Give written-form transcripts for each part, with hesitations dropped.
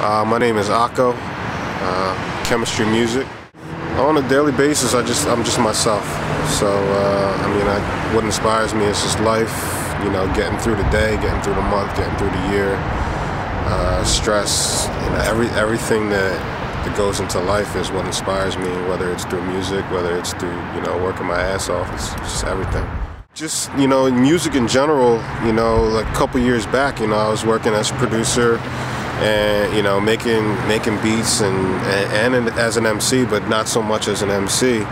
My name is Akko, chemistry music. On a daily basis, I'm just myself. So what inspires me is just life. You know, getting through the day, getting through the month, getting through the year. Stress. You know, everything that goes into life is what inspires me. Whether it's through music, whether it's through working my ass off. It's just everything. Just music in general. Like a couple years back, I was working as a producer. And making beats and as an MC, but not so much as an MC.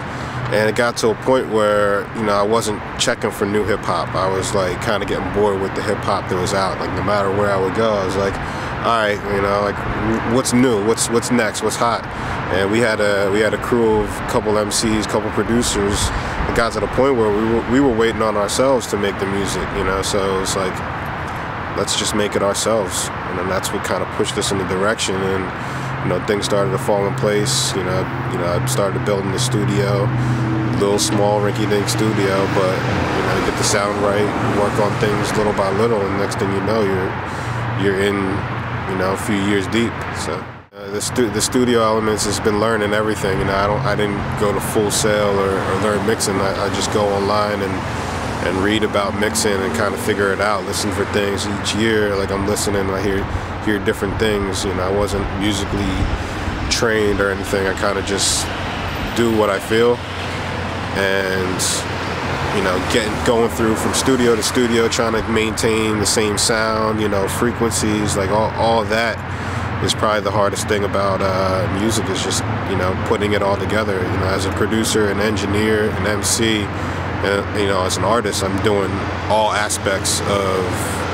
And it got to a point where I wasn't checking for new hip hop. I was like kind of getting bored with the hip hop that was out. Like no matter where I would go, I was like, all right, like what's new? What's next? What's hot? And we had a crew of a couple MCs, couple producers. It got to the point where we were waiting on ourselves to make the music. So it's like, let's just make it ourselves. And then that's what kind of pushed us in the direction, and things started to fall in place. I started building the studio, little small rinky-dink studio, but get the sound right, work on things little by little, and next thing you know, you're in a few years deep. So the studio elements has been learning everything. I didn't go to Full Sail or learn mixing. I just go online and read about mixing and kind of figure it out, listen for things each year. Like I'm listening, I hear different things. I wasn't musically trained or anything. I kind of just do what I feel, and going through from studio to studio, trying to maintain the same sound, frequencies, like all that is probably the hardest thing about music, is just putting it all together. As a producer, an engineer, an MC. As an artist, I'm doing all aspects of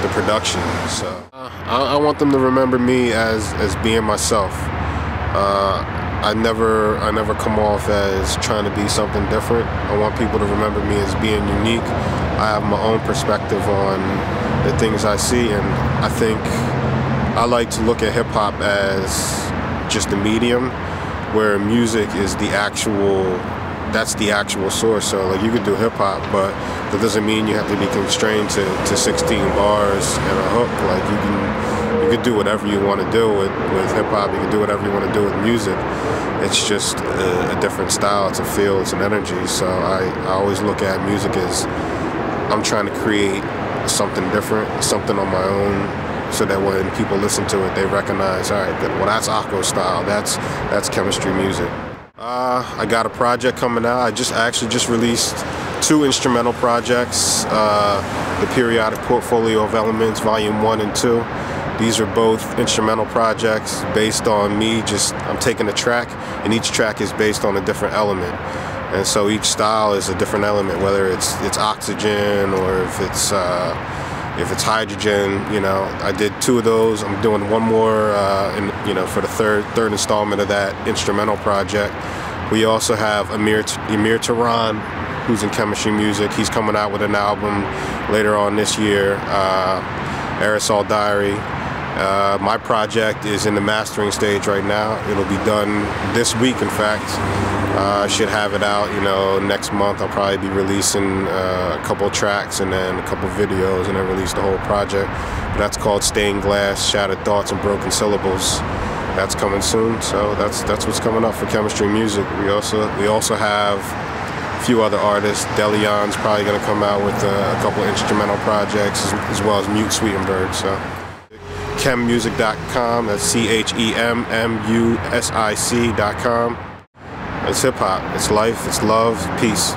the production. So I want them to remember me as being myself. I never come off as trying to be something different. I want people to remember me as being unique. I have my own perspective on the things I see, and I think I like to look at hip hop as just a medium, where music is that's the actual source. So like you could do hip hop, but that doesn't mean you have to be constrained to 16 bars and a hook. Like you could do whatever you want to do with hip hop. You can do whatever you want to do with music. It's just a different style. It's a feel. It's an energy. So I always look at music as I'm trying to create something different, something on my own, so that when people listen to it, they recognize, all right, well, that's Akko style. That's chemistry music. I got a project coming out. I actually just released 2 instrumental projects, the Periodic Portfolio of Elements, Volume 1 and 2. These are both instrumental projects based on me. I'm taking a track, and each track is based on a different element. And so each style is a different element, whether it's oxygen or if it's hydrogen. I did 2 of those. I'm doing one more, for the third installment of that instrumental project. We also have Amir Tehran, who's in chemistry music. He's coming out with an album later on this year, Aerosol Diary. My project is in the mastering stage right now. It'll be done this week, in fact. I should have it out, next month. I'll probably be releasing a couple tracks and then a couple videos, and then release the whole project. But that's called Stained Glass, Shattered Thoughts, and Broken Syllables. That's coming soon. So that's what's coming up for chemistry music. We also have a few other artists. Delion's probably going to come out with a couple instrumental projects, as well as Mute Sweetenberg. So chemmusic.com. That's CHEMMUSIC.com. It's hip hop. It's life. It's love. Peace.